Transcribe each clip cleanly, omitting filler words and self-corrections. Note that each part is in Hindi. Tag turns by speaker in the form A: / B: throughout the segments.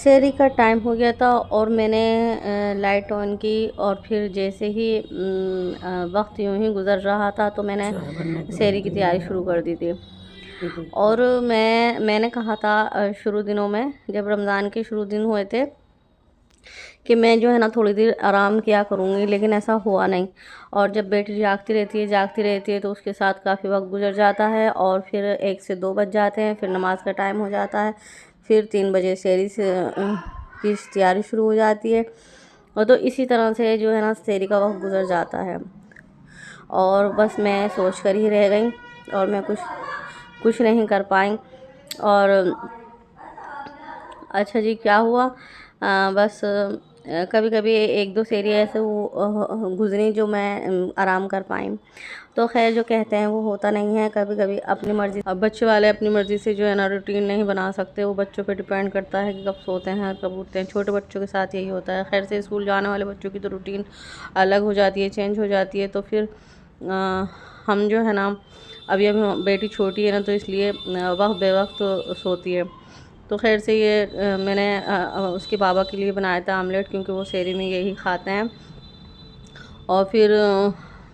A: शहरी का टाइम हो गया था और मैंने लाइट ऑन की और फिर जैसे ही वक्त यूं ही गुज़र रहा था तो मैंने शहरी की तैयारी शुरू कर दी थी। और मैंने कहा था शुरू दिनों में जब रमज़ान के शुरू दिन हुए थे कि मैं जो है ना थोड़ी देर आराम किया करूँगी, लेकिन ऐसा हुआ नहीं। और जब बेटी जागती रहती है तो उसके साथ काफ़ी वक्त गुजर जाता है और फिर 1 से 2 बज जाते हैं, फिर नमाज का टाइम हो जाता है, फिर 3 बजे सहरी से की तैयारी शुरू हो जाती है। और तो इसी तरह से जो है ना सहरी का वक्त गुजर जाता है और बस मैं सोच कर ही रह गई और मैं कुछ नहीं कर पाई। और अच्छा जी, क्या हुआ, बस कभी कभी 1-2 सेरी ऐसे वो गुजरी जो मैं आराम कर पाई। तो खैर, जो कहते हैं वो होता नहीं है। कभी कभी अपनी मर्ज़ी, अब बच्चे वाले अपनी मर्ज़ी से जो है ना रूटीन नहीं बना सकते, वो बच्चों पे डिपेंड करता है कि कब सोते हैं कब उठते हैं। छोटे बच्चों के साथ यही होता है। खैर से स्कूल जाने वाले बच्चों की तो रूटीन अलग हो जाती है, चेंज हो जाती है। तो फिर हम जो है ना अभी बेटी छोटी है ना, तो इसलिए वक्त बेवक्त सोती है। तो खैर से ये मैंने उसके पापा के लिए बनाया था आमलेट, क्योंकि वो शहरी में यही खाते हैं। और फिर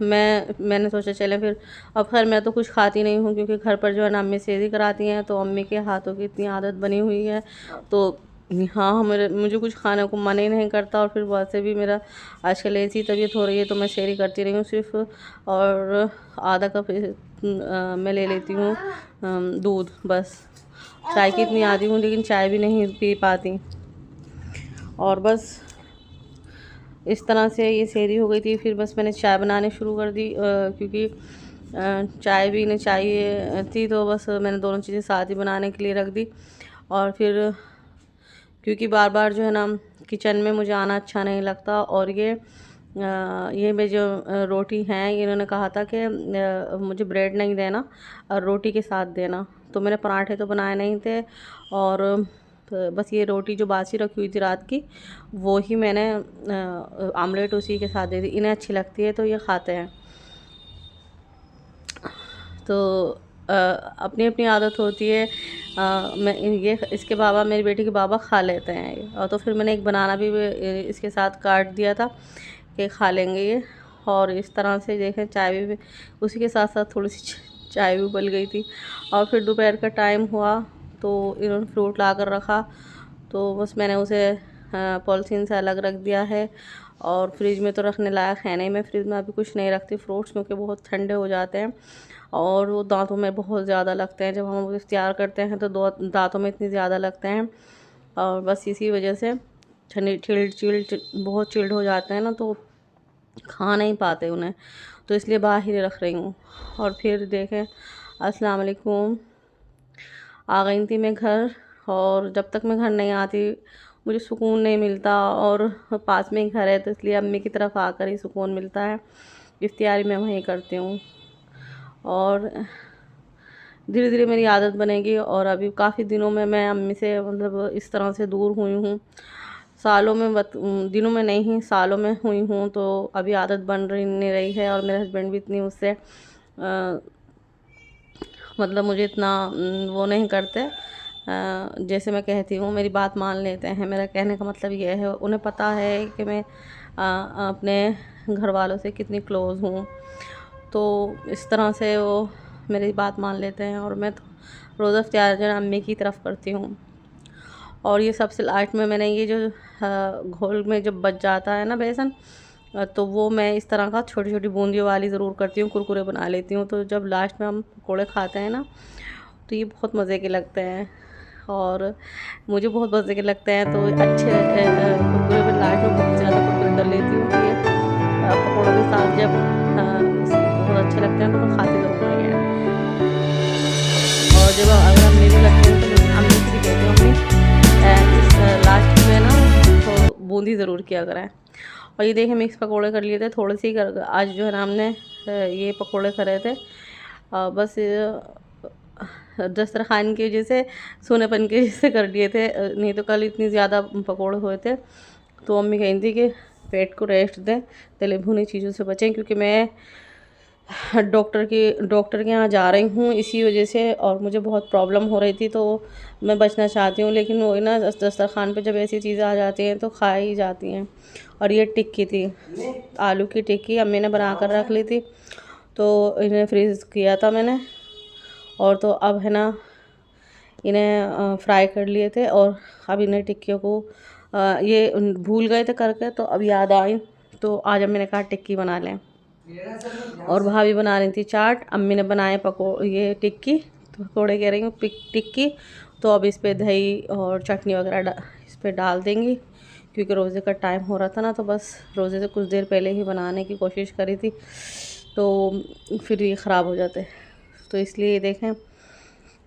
A: मैंने सोचा चले फिर, अब खैर मैं तो कुछ खाती नहीं हूँ क्योंकि घर पर जो है ना अम्मी शहरी कराती हैं, तो अम्मी के हाथों की इतनी आदत बनी हुई है। तो हाँ, मुझे कुछ खाने को मन ही नहीं करता। और फिर वैसे भी मेरा आजकल ऐसी तबीयत हो रही है तो मैं शहरी करती रही हूँ सिर्फ। और आधा कप मैं ले लेती हूँ दूध, बस। चाय की इतनी आदी हूँ लेकिन चाय भी नहीं पी पाती। और बस इस तरह से ये शहरी हो गई थी। फिर बस मैंने चाय बनाने शुरू कर दी, क्योंकि चाय भी नहीं चाहिए थी, तो बस मैंने दोनों चीज़ें साथ ही बनाने के लिए रख दी। और फिर क्योंकि बार बार जो है ना किचन में मुझे आना अच्छा नहीं लगता। और ये मैं जो रोटी हैं, इन्होंने कहा था कि मुझे ब्रेड नहीं देना और रोटी के साथ देना। तो मैंने पराठे तो बनाए नहीं थे, और बस ये रोटी जो बासी रखी हुई थी रात की, वो ही मैंने आमलेट उसी के साथ दे दी। इन्हें अच्छी लगती है तो ये खाते हैं। तो अपनी अपनी आदत होती है। मैं ये इसके बाबा, मेरी बेटी के बाबा खा लेते हैं ये। और तो फिर मैंने एक बनाना भी इसके साथ काट दिया था कि खा लेंगे ये। और इस तरह से देखें, चाय भी उसी के साथ साथ थोड़ी सी चाय भी उबल गई थी। और फिर दोपहर का टाइम हुआ तो इन्होंने फ्रूट ला कर रखा, तो बस मैंने उसे पॉलीथीन से अलग रख दिया है। और फ्रिज में तो रखने लायक है नहीं, मैं फ्रिज में अभी कुछ नहीं रखती फ्रूट्स, क्योंकि बहुत ठंडे हो जाते हैं और वो दांतों में बहुत ज़्यादा लगते हैं। जब हम इफ्तियार करते हैं तो दांतों में इतनी ज़्यादा लगते हैं, और बस इसी वजह से ठंडी चिल्ड बहुत चिल्ड हो जाते हैं ना, तो खा नहीं पाते उन्हें, तो इसलिए बाहर ही रख रही हूँ। और फिर देखें, अस्सलाम वालेकुम, आ गई थी मैं घर। और जब तक मैं घर नहीं आती मुझे सुकून नहीं मिलता, और पास में ही घर है तो इसलिए अम्मी की तरफ आकर ही सुकून मिलता है। इफ्तियारी मैं वहीं करती हूँ और धीरे धीरे मेरी आदत बनेगी। और अभी काफ़ी दिनों में मैं अम्मी से मतलब इस तरह से दूर हुई हूँ, सालों में दिनों में नहीं, सालों में हुई हूँ। तो अभी आदत बन रही नहीं रही है। और मेरे हस्बैंड भी इतनी उससे मतलब मुझे इतना वो नहीं करते, जैसे मैं कहती हूँ मेरी बात मान लेते हैं। मेरा कहने का मतलब ये है, उन्हें पता है कि मैं अपने घर वालों से कितनी क्लोज़ हूँ। तो इस तरह से वो मेरी बात मान लेते हैं। और मैं तो रोज़ा इफ्तियार जो है अम्मी की तरफ करती हूँ। और ये सबसे लास्ट में मैंने ये जो घोल में जब बच जाता है ना बेसन, तो वो मैं इस तरह का छोटी छोटी बूंदियों वाली ज़रूर करती हूँ, कुरकुरे बना लेती हूँ। तो जब लास्ट में हम पकौड़े खाते हैं ना, तो ये बहुत मज़े के लगते हैं और मुझे बहुत मज़े के लगते हैं। तो अच्छे कुरकुरे में लास्ट में बहुत ज़्यादा कुरकुरे कर लेती हूँ कि ये पकौड़ों के साथ जब बहुत अच्छे लगते हैं तो मैं खाती ज़रूर रही है। और जब अगर हम मेरी लगते हैं तो मैं अम्मी से भी कहती हूँ, अम्मी इस लास्ट में ना तो बूंदी ज़रूर किया करें। और ये देखिए मिक्स पकोड़े कर लिए थे, थोड़े से ही कर आज जो है ना हमने ये पकोड़े करे थे। बस दस्तरखान की वजह से, सोनेपन की वजह से कर दिए थे, नहीं तो कल इतनी ज़्यादा पकोड़े हुए थे। तो अम्मी कही थी कि पेट को रेस्ट दें, तले भुनी चीज़ों से बचें, क्योंकि मैं डॉक्टर के यहाँ जा रही हूँ इसी वजह से, और मुझे बहुत प्रॉब्लम हो रही थी तो मैं बचना चाहती हूँ, लेकिन वो ना दस्तरखान पे जब ऐसी चीज़ें आ जाती हैं तो खा ही जाती हैं। और ये टिक्की थी, आलू की टिक्की अम्मी ने बना कर रख ली थी, तो इन्हें फ्रीज़ किया था मैंने, और तो अब है ना इन्हें फ्राई कर लिए थे, और अब इन्हें टिक्कियों को ये भूल गए थे करके, तो अब याद आई, तो आज अब मैंने कहा टिक्की बना लें। और भाभी बना रही थी चाट, अम्मी ने बनाए ये टिक्की, पकौड़े कह रही हूँ, टिक्की। तो अब इस पर दही और चटनी वगैरह इस पर डाल देंगी, क्योंकि रोज़े का टाइम हो रहा था ना, तो बस रोज़े से कुछ देर पहले ही बनाने की कोशिश करी थी, तो फिर ये ख़राब हो जाते, तो इसलिए देखें।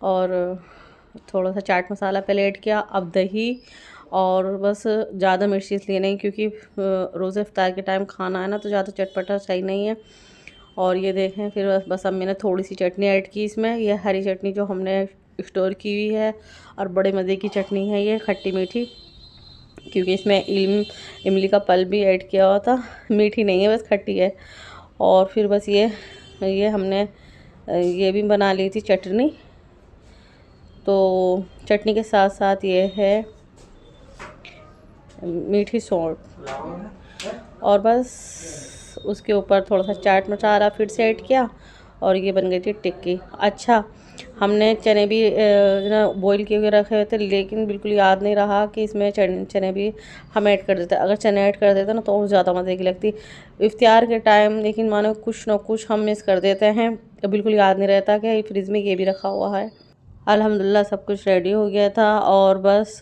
A: और थोड़ा सा चाट मसाला पहले ऐड किया, अब दही, और बस ज़्यादा मिर्ची इसलिए नहीं क्योंकि रोज़े इफ्तार के टाइम खाना है ना, तो ज़्यादा चटपटा सही नहीं है। और ये देखें, फिर बस अब मैंने थोड़ी सी चटनी ऐड की इसमें, ये हरी चटनी जो हमने स्टोर की हुई है, और बड़े मज़े की चटनी है ये, खट्टी मीठी, क्योंकि इसमें इमली का पल भी ऐड किया हुआ था, मीठी नहीं है बस खट्टी है। और फिर बस ये हमने ये भी बना ली थी चटनी, तो चटनी के साथ साथ ये है मीठी सौंठ, और बस उसके ऊपर थोड़ा सा चाट मसाला फिर से ऐड किया, और ये बन गई थी टिक्की। अच्छा, हमने चने भी ना बॉईल किए हुए रखे हुए थे, लेकिन बिल्कुल याद नहीं रहा कि इसमें चने भी हम ऐड कर देते। अगर चने ऐड कर देते ना तो और ज़्यादा मज़े की लगती इफ्तियार के टाइम, लेकिन मानो कुछ ना कुछ हम मिस कर देते हैं, तो बिल्कुल याद नहीं रहता कि फ्रिज में ये भी रखा हुआ है। अल्हम्दुलिल्लाह सब कुछ रेडी हो गया था, और बस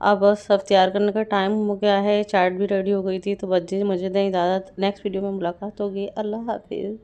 A: अब बस सब तैयार करने का टाइम हो गया है, चाट भी रेडी हो गई थी, तो बच्चे मुझे दें इजाज़त, नेक्स्ट वीडियो में मुलाकात होगी। अल्लाह हाफिज़।